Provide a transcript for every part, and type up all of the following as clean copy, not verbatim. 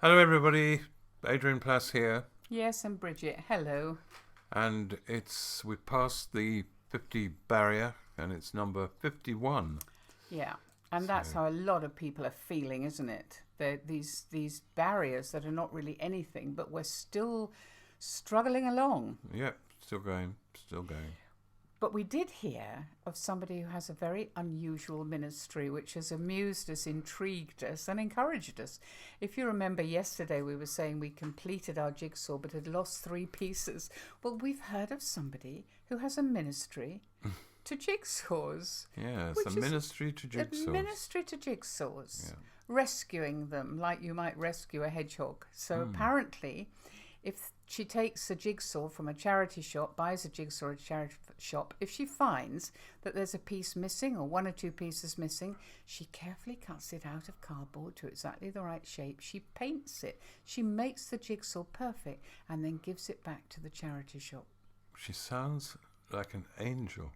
Hello, everybody. Adrian Plass here, Yes, and Bridget, hello. and we passed the 50 barrier, and it's number 51. Yeah, and So, that's how a lot of people are feeling, isn't it? These barriers that are not really anything, but we're still struggling along. yep, still going, still going. But we did hear of somebody who has a very unusual ministry, which has amused us, intrigued us, and encouraged us. If you remember yesterday, we were saying we completed our jigsaw but had lost 3 pieces. Well, we've heard of somebody who has a ministry to jigsaws. Yeah, it's Which a is ministry to jigsaws. A ministry to jigsaws, Yeah. rescuing them like you might rescue a hedgehog. So apparently, if she takes a jigsaw from a charity shop, buys a jigsaw at a charity shop, if she finds that there's a piece missing or 1 or 2 pieces missing, she carefully cuts it out of cardboard to exactly the right shape. She paints it. She makes the jigsaw perfect and then gives it back to the charity shop. She sounds like an angel.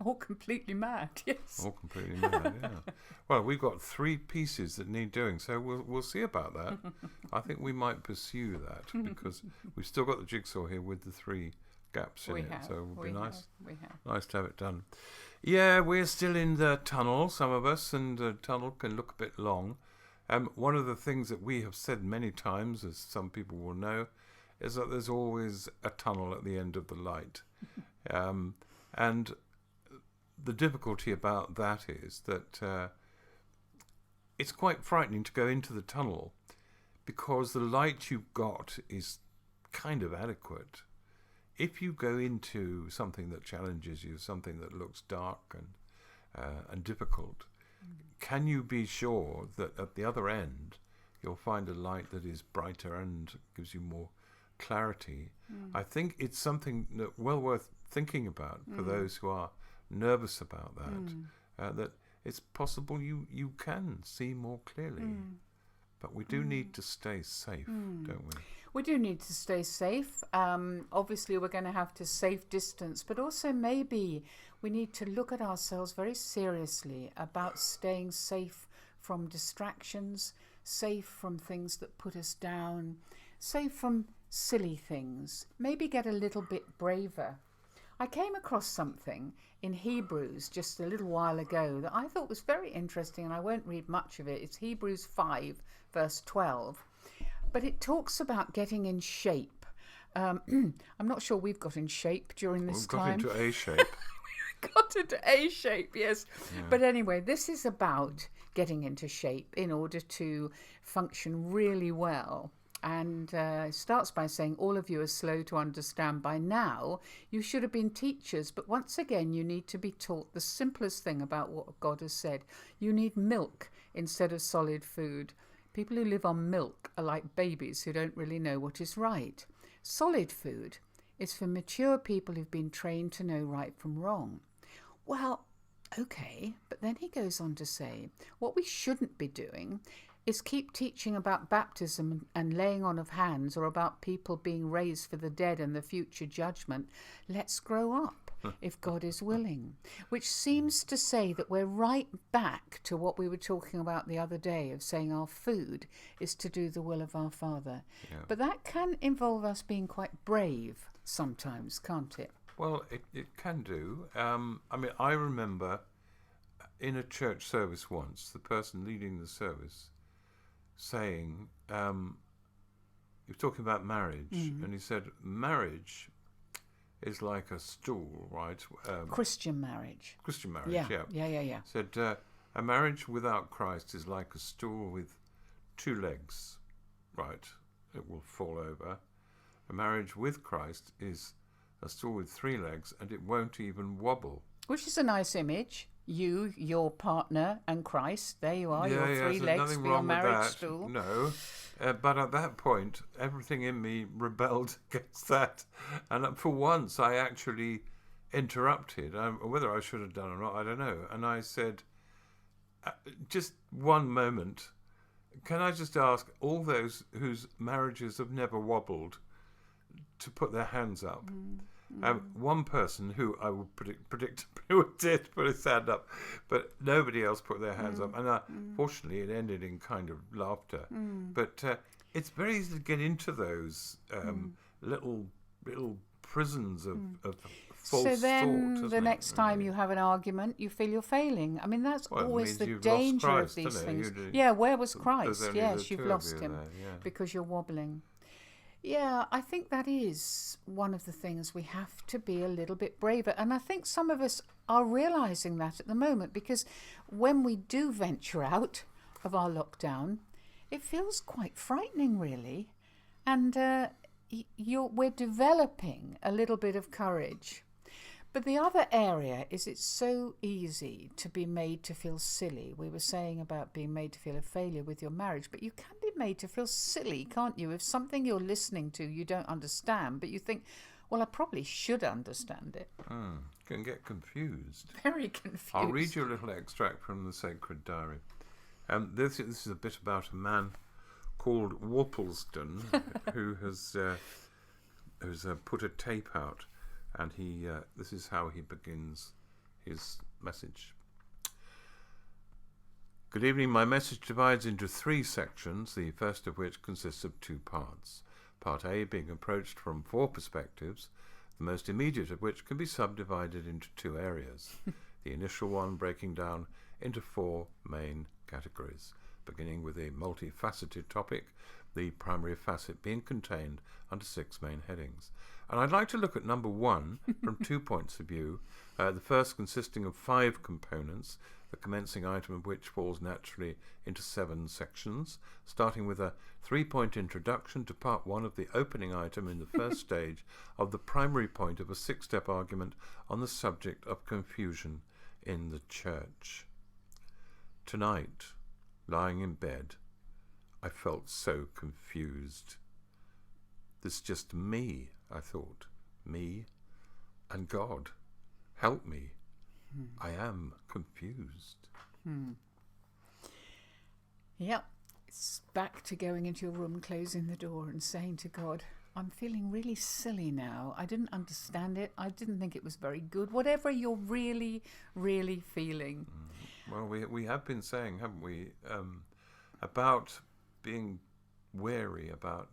All completely mad, yes. All completely mad, yeah. Well, we've got 3 pieces that need doing, so we'll see about that. I think we might pursue that because we've still got the jigsaw here with the 3 gaps in it, so it would be nice to have it done. Yeah, we're still in the tunnel, some of us, and the tunnel can look a bit long. One of the things that we have said many times, as some people will know, is that there's always a tunnel at the end of the light. And the difficulty about that is that it's quite frightening to go into the tunnel because the light you've got is kind of adequate. If you go into something that challenges you, something that looks dark and difficult, can you be sure that at the other end you'll find a light that is brighter and gives you more clarity? I think it's something that well worth thinking about for those who are nervous about that, that it's possible you can see more clearly. But we do need to stay safe, don't we? We do need to stay safe. Obviously, we're going to have to safe distance, but also maybe we need to look at ourselves very seriously about staying safe from distractions, safe from things that put us down, safe from silly things. Maybe get a little bit braver. I came across something in Hebrews just a little while ago that I thought was very interesting, and I won't read much of it. It's Hebrews 5, verse 12. But it talks about getting in shape. I'm not sure we've got in shape during this time. We've got into A shape. Got into A shape, yes. Yeah. But anyway, this is about getting into shape in order to function really well. And starts by saying, all of you are slow to understand. By now, you should have been teachers. But once again, you need to be taught the simplest thing about what God has said. You need milk instead of solid food. People who live on milk are like babies who don't really know what is right. Solid food is for mature people who've been trained to know right from wrong. Well, okay, but then he goes on to say, what we shouldn't be doing is keep teaching about baptism and laying on of hands, or about people being raised for the dead and the future judgment. Let's grow up, if God is willing. Which seems to say that we're right back to what we were talking about the other day, of saying our food is to do the will of our Father. Yeah. But that can involve us being quite brave sometimes, can't it? Well, it can do. I remember in a church service once, the person leading the service saying, he was talking about marriage, and he said, marriage is like a stool, right? Christian marriage. Christian marriage, Yeah. Said, a marriage without Christ is like a stool with 2 legs, right? It will fall over. A marriage with Christ is a stool with 3 legs, and it won't even wobble. Which is a nice image. You, your partner, and Christ. There you are, your 3 legs for your marriage stool. No. But at that point, everything in me rebelled against that. And for once, I actually interrupted. Whether I should have done or not, I don't know. And I said, just one moment, can I just ask all those whose marriages have never wobbled to put their hands up? One person who I would predict did put his hand up, but nobody else put their hands up. And fortunately, it ended in kind of laughter. But It's very easy to get into those little prisons of false so then thought. the next time you have an argument, you feel you're failing. I mean, that's always the danger of these things. Yeah, where was Christ? Yes, you've lost him because you're wobbling. Yeah, I think that is one of the things we have to be a little bit braver. And I think some of us are realising that at the moment, because when we do venture out of our lockdown, it feels quite frightening, really. And we're developing a little bit of courage. But the other area is it's so easy to be made to feel silly. We were saying about being made to feel a failure with your marriage, but you can be made to feel silly, can't you? If something you're listening to you don't understand, but you think, well, I probably should understand it. You can get confused. Very confused. I'll read you a little extract from the Sacred Diary. This is a bit about a man called Worplesdon who has put a tape out. And this is how he begins his message. Good evening. My message divides into 3 sections, the first of which consists of 2 parts. Part A being approached from 4 perspectives, the most immediate of which can be subdivided into 2 areas. The initial one breaking down into 4 main categories, beginning with a multifaceted topic, the primary facet being contained under 6 main headings. And I'd like to look at number 1 from 2 points of view, the first consisting of 5 components, the commencing item of which falls naturally into 7 sections, starting with a 3-point introduction to part 1 of the opening item in the first stage of the primary point of a 6-step argument on the subject of confusion in the church. Tonight, lying in bed, I felt so confused. There's just me, I thought. Me and God. Help me. I am confused. Yep. It's back to going into your room, closing the door and saying to God, I'm feeling really silly now. I didn't understand it. I didn't think it was very good. Whatever you're really, really feeling. Well, we have been saying, haven't we, about being wary about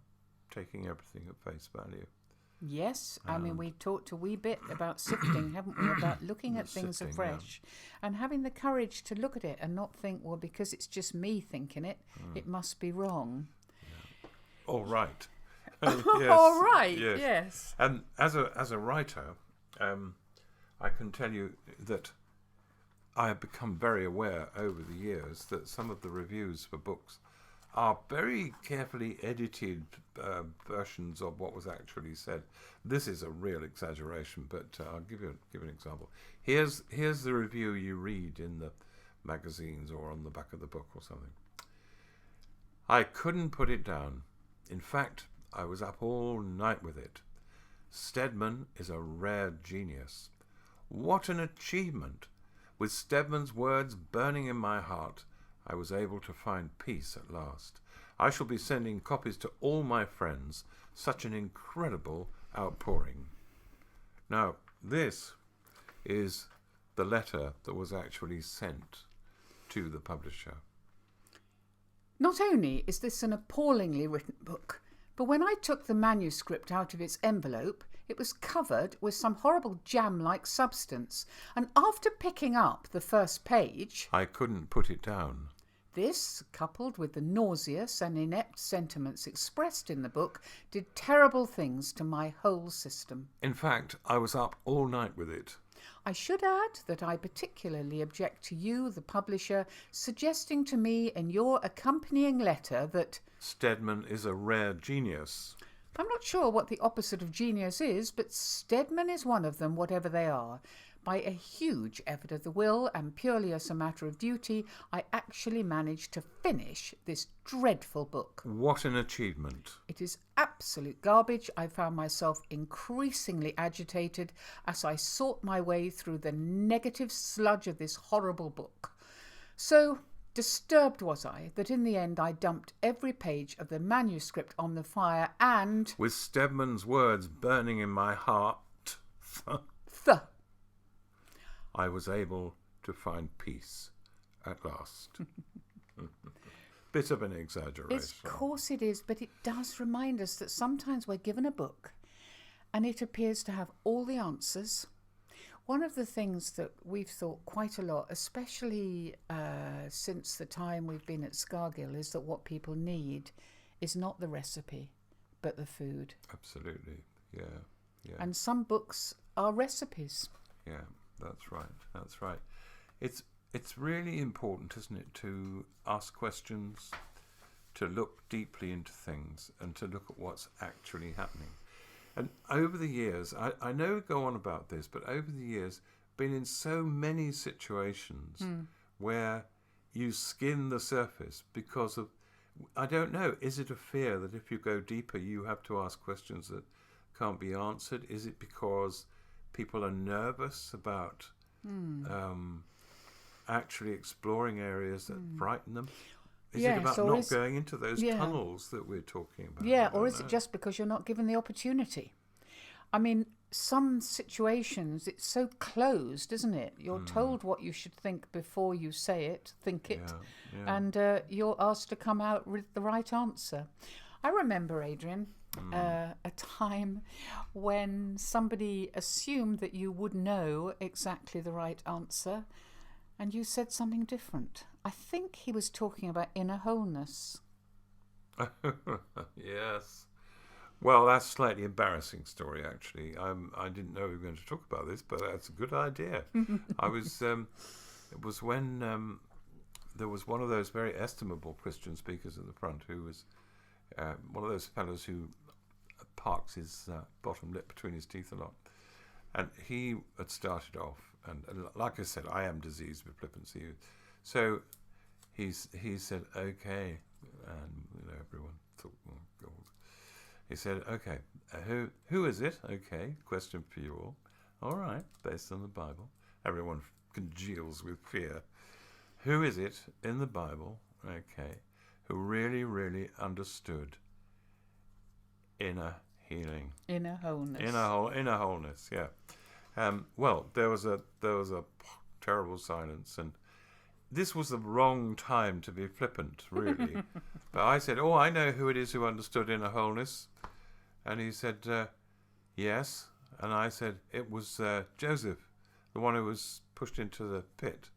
taking everything at face value. Yes, I mean, we've talked a wee bit about sifting, haven't we, about looking at things afresh and having the courage to look at it and not think, well, because it's just me thinking it, it must be wrong. All right. Yes, all right, yes. And as a writer, I can tell you that I have become very aware over the years that some of the reviews for books are very carefully edited versions of what was actually said. This is a real exaggeration, but I'll give an example. Here's the review you read in the magazines or on the back of the book or something. I couldn't put it down. In fact, I was up all night with it. Stedman is a rare genius. What an achievement! With Stedman's words burning in my heart, I was able to find peace at last. I shall be sending copies to all my friends. Such an incredible outpouring. Now, this is the letter that was actually sent to the publisher. Not only is this an appallingly written book, but when I took the manuscript out of its envelope, it was covered with some horrible jam-like substance, and after picking up the first page, I couldn't put it down. This, coupled with the nauseous and inept sentiments expressed in the book, did terrible things to my whole system. In fact, I was up all night with it. I should add that I particularly object to you, the publisher, suggesting to me in your accompanying letter that Stedman is a rare genius. I'm not sure what the opposite of genius is, but Stedman is one of them, whatever they are. By a huge effort of the will and purely as a matter of duty, I actually managed to finish this dreadful book. What an achievement. It is absolute garbage. I found myself increasingly agitated as I sought my way through the negative sludge of this horrible book. So disturbed was I that in the end I dumped every page of the manuscript on the fire and... with Stedman's words burning in my heart... I was able to find peace at last. bit of an exaggeration. Of course it is, but it does remind us that sometimes we're given a book and it appears to have all the answers. One of the things that we've thought quite a lot, especially since the time we've been at Scargill, is that what people need is not the recipe, but the food. Absolutely, yeah. And some books are recipes. Yeah, that's right. It's really important, isn't it, to ask questions, to look deeply into things, and to look at what's actually happening. And over the years, I know we go on about this, but over the years, been in so many situations where you skim the surface because of, I don't know, is it a fear that if you go deeper, you have to ask questions that can't be answered? Is it because people are nervous about actually exploring areas that frighten them? Is it about not going into those tunnels that we're talking about? Yeah, or is it just because you're not given the opportunity? I mean, some situations, it's so closed, isn't it? You're told what you should think before you say it, and you're asked to come out with the right answer. I remember, Adrian, a time when somebody assumed that you would know exactly the right answer, and you said something different. I think he was talking about inner wholeness. Yes. Well, that's a slightly embarrassing story, actually. I didn't know we were going to talk about this, but that's a good idea. I was. It was when there was one of those very estimable Christian speakers at the front who was one of those fellows who parks his bottom lip between his teeth a lot. And he had started off, and like I said, I am diseased with flippancy. So he said, okay, and everyone thought, oh, God. He said, okay, who is it? Okay, question for you all. All right, based on the Bible. Everyone congeals with fear. Who is it in the Bible, okay, who really, really understood inner healing? Inner wholeness. Inner wholeness, yeah. Well, there was a terrible silence, and this was the wrong time to be flippant, really. But I said, I know who it is who understood inner wholeness. And he said, yes. And I said, it was Joseph, the one who was pushed into the pit.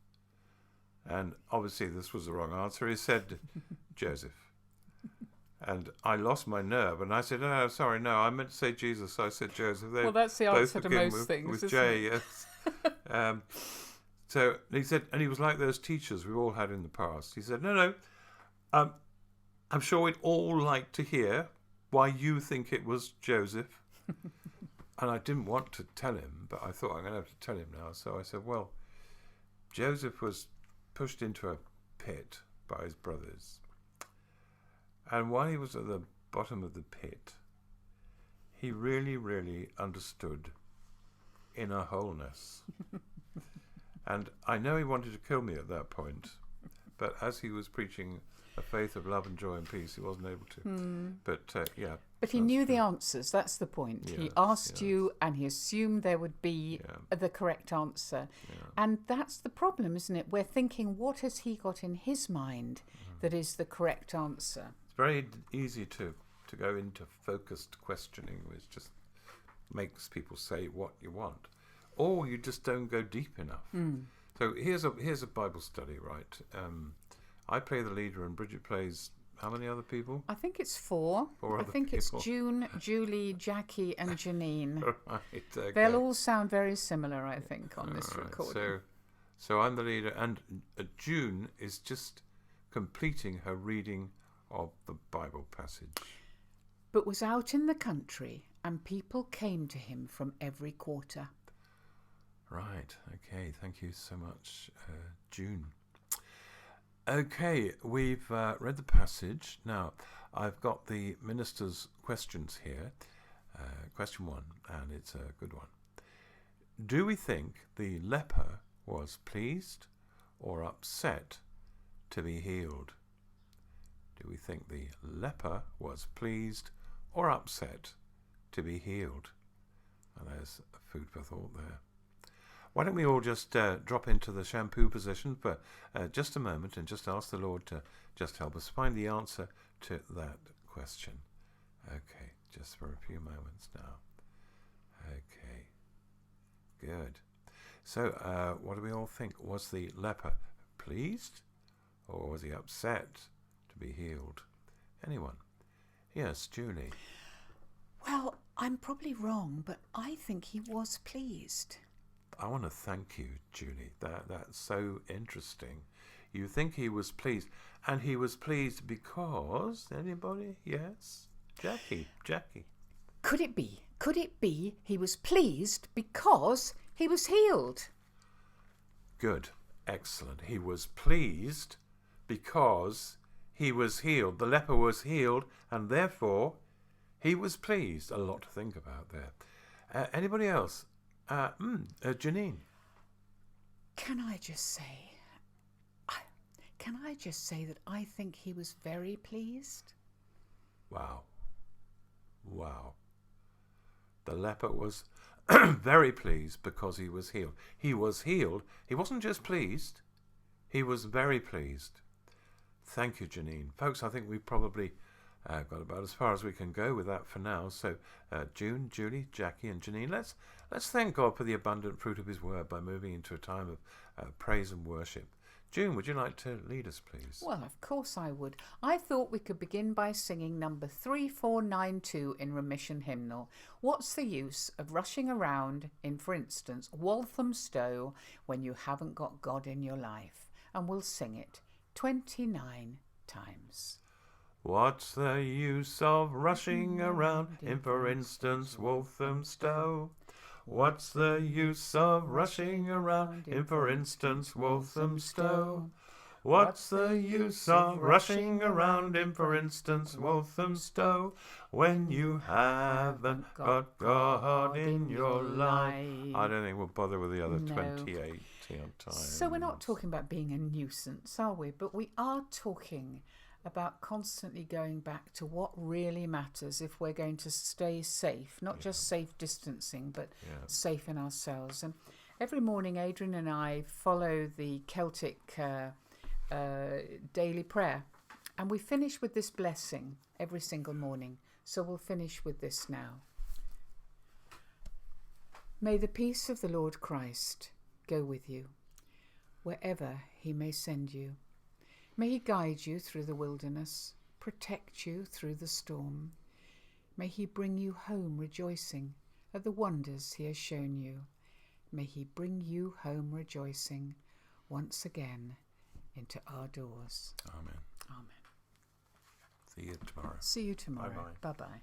And obviously this was the wrong answer. He said, Joseph. And I lost my nerve. And I said, no, sorry, no, I meant to say Jesus. So I said Joseph. Well, that's the answer to most things, with isn't J, it? yes. So he said, and he was like those teachers we've all had in the past. He said, no, I'm sure we'd all like to hear why you think it was Joseph. And I didn't want to tell him, but I thought I'm going to have to tell him now. So I said, well, Joseph was pushed into a pit by his brothers. And while he was at the bottom of the pit, he really, really understood inner wholeness. And I know he wanted to kill me at that point, but as he was preaching a faith of love and joy and peace, he wasn't able to. But yeah. But he knew the answers. That's the point. Yes, he asked you, and he assumed there would be the correct answer. Yeah. And that's the problem, isn't it? We're thinking, what has he got in his mind that is the correct answer? It's very easy to go into focused questioning, which just makes people say what you want, or you just don't go deep enough. So here's a Bible study, right? I play the leader, and Bridget plays how many other people? I think it's 4. I think it's June, Julie, Jackie, and Janine. Right, okay. They'll all sound very similar, I think, on this recording. So I'm the leader, and June is just completing her reading of the Bible passage. But was out in the country, and people came to him from every quarter. Right, okay, thank you so much, June. Okay, we've read the passage. Now, I've got the minister's questions here. Question 1, and it's a good one. Do we think the leper was pleased or upset to be healed? Do we think the leper was pleased or upset to be healed? And there's food for thought there. Why don't we all just drop into the shampoo position for just a moment and just ask the Lord to just help us find the answer to that question. Okay, just for a few moments now. Okay, good. So, what do we all think? Was the leper pleased, or was he upset to be healed? Anyone? Yes, Julie. Well, I'm probably wrong, but I think he was pleased. I want to thank you, Julie. That's so interesting. You think he was pleased, and he was pleased because anybody? Yes, Jackie. Could it be? Could it be he was pleased because he was healed? Good, excellent. He was pleased because he was healed. The leper was healed, and therefore he was pleased. A lot to think about there. Anybody else? Janine. Can I just say that I think he was very pleased? Wow. The leper was very pleased because he was healed. He was healed. He wasn't just pleased. He was very pleased. Thank you, Janine. Folks, I think we've probably got about as far as we can go with that for now. So, June, Julie, Jackie and Janine, let's thank God for the abundant fruit of his word by moving into a time of praise and worship. June, would you like to lead us, please? Well, of course I would. I thought we could begin by singing number 3492 in Remission Hymnal. What's the use of rushing around in, for instance, Walthamstow when you haven't got God in your life? And we'll sing it 29 times. What's the use of rushing around in, for instance, Walthamstow? What's the use of rushing around in, for instance, Walthamstow? What's the use of rushing around in, for instance, Walthamstow, when you haven't got God in your life? I don't think we'll bother with the other 28 times. So we're not talking about being a nuisance, are we? But we are talking about constantly going back to what really matters if we're going to stay safe, not just safe distancing, but safe in ourselves. And every morning, Adrian and I follow the Celtic daily prayer, and we finish with this blessing every single morning. So we'll finish with this now. May the peace of the Lord Christ go with you, wherever he may send you. May he guide you through the wilderness, protect you through the storm. May he bring you home rejoicing at the wonders he has shown you. May he bring you home rejoicing once again into our doors. Amen. Amen. See you tomorrow. See you tomorrow. Bye-bye. Bye-bye.